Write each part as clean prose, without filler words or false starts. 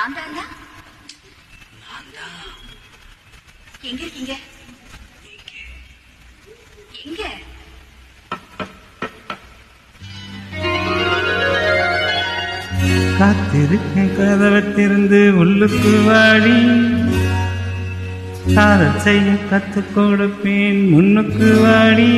நான் தானா? எங்க இருக்கீங்க? எங்க? காத்திருக்கேன் கதவை திறந்து உள்ளுக்கு வாடி, காதல் செய்ய கத்துக் கொடுப்பேன் முன்னுக்கு வாடி.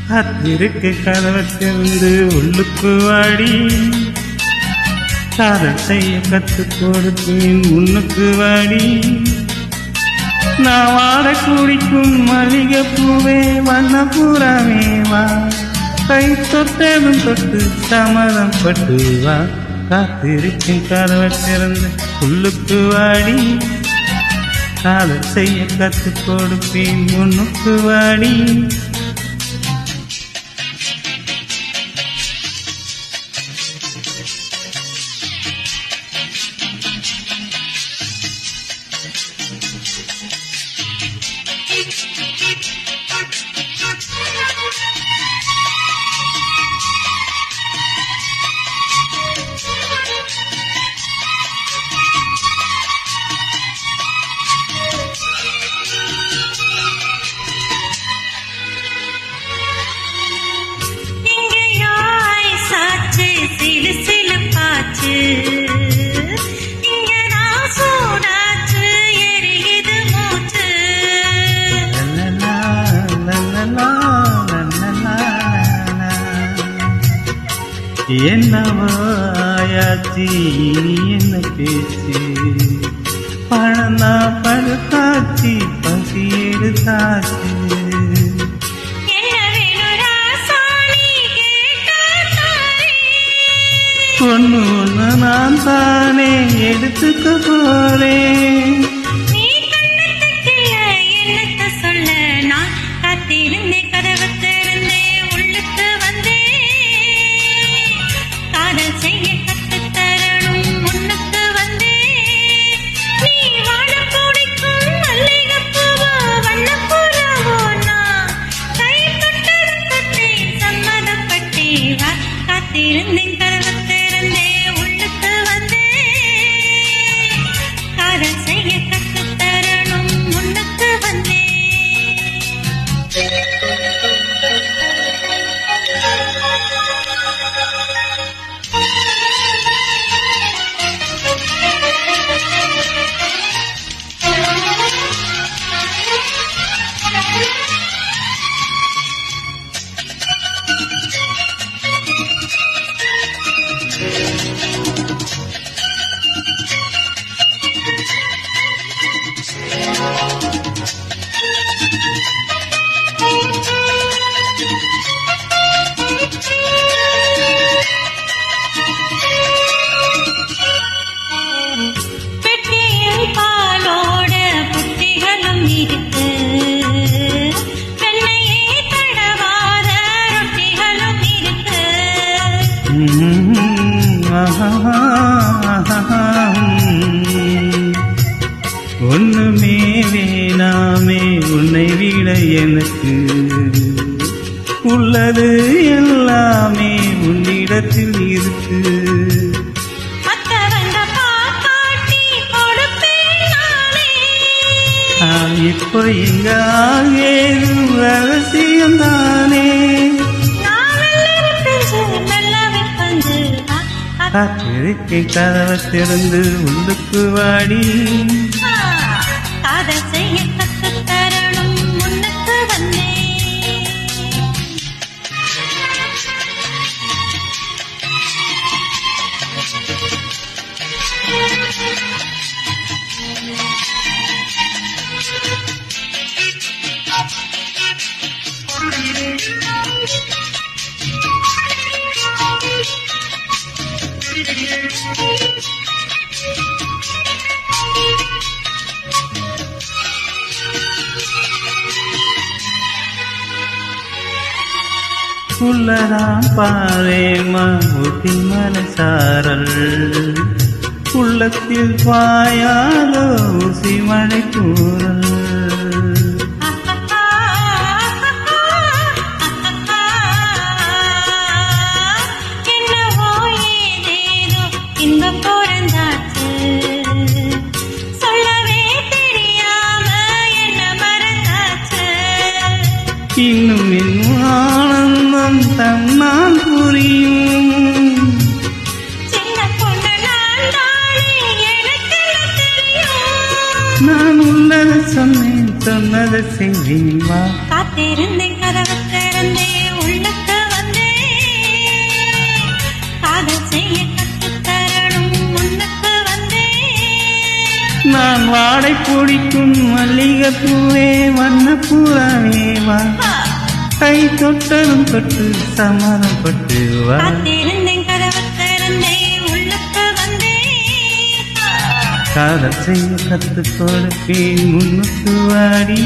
காத்திருக்க கதவை திறந்து உள்ளுக்கு வாடி, காதல் செய்ய கத்துக் கொடுப்பேன் முன்னுக்கு வாடி. நான் வாட குடிக்கும் மல்லிகை பூவே வண்ண பூராவே வா, கை தொட்டதும் தொட்டு சம்மதம் பட்டு வா. காத்திருக்கும் கதவை திறந்து உள்ளுக்கு வாடி, காதல் செய்ய கத்துக் கொடுப்பேன் முன்னுக்கு வாடி. என்னவாயாச்சி என்ன பேச்சு, பழந்தா பழுத்தாச்சி பசி எடுத்தாச்சு. ஒண்ணு ஒண்ணு நான் தானே எடுத்துக்க போறேன். சொல்ல நான் காத்திருந்தே கதவை திறந்தே உள்ளுக்கு வந்தே, காதல் செய்ய கத்துத் தரணும் முன்னுக்கு வந்தே. நீ வாழ பிடிக்கும் மல்லிகை பூவோ வண்ணப்பூராவோ, நான் கை தொட்டது தொட்டேன் சம்மதப்பட்டே வா. காத்திருந்தேன் கதவை திறந்தே உள்ளுக்கு வந்தே, காதல் செய்ய கத்துத் தரணும் முன்னுக்கு வந்தே. பெட்டியில் பாலோட புட்டிகளும் இருக்கு, வெள்ளையே தடவாத ரொட்டிகளும் இருக்கு. ஒண்ணுமே வேணாமே உன்னை விட எனக்கு, உள்ளது எல்லாமே உன்னிடத்தில் இருக்கு. இப்போ இங்க ஏதும் ரகசியம் தானே, காத்திருக்கேன் கதவை திறந்து உள்ளுக்கு வாடி, காதல் செய்ய கத்துத் தரணும் முன்னுக்கு வந்தே. உள்ளதான் பாரேமா ஊட்டி மனசாரல் உள்ளத்தில் பாயாத ஊசி மழை கூறல் என்னவோ ஏதேதோ இன்பம் பிறந்தாச்சு சொல்லவே தெரியாம என்ன மறந்தாச்சு இன்னும் இன்னும் ஆனந்தம் தன்னால் புரியும் சின்ன பொண்ணு நான் தானே எனக்கு தெரியும் நான் உள்ளதை சொன்னேன் சொன்னதை செய்வேன் வா காத்திருந்தேன் கதவு திறந்தேன் உள்ளுக்கு வந்தேன் காதல் செய்ய கற்றுத்தரணும் முன்னுக்கு வந்தேன் நான் வாடை பிடிக்கும் மல்லிகைப்பூவே வண்ணப்பூராவே வா கை தொட்டதும் தொட்டு சமாதம் பட்டு வா காத்திருந்தேன் கதவு திறந்தேன் உள்ளுக்கு வந்தேன் காதல் செய்ய கற்றுக் கொடுப்பேன் முன்னுக்கு வாடி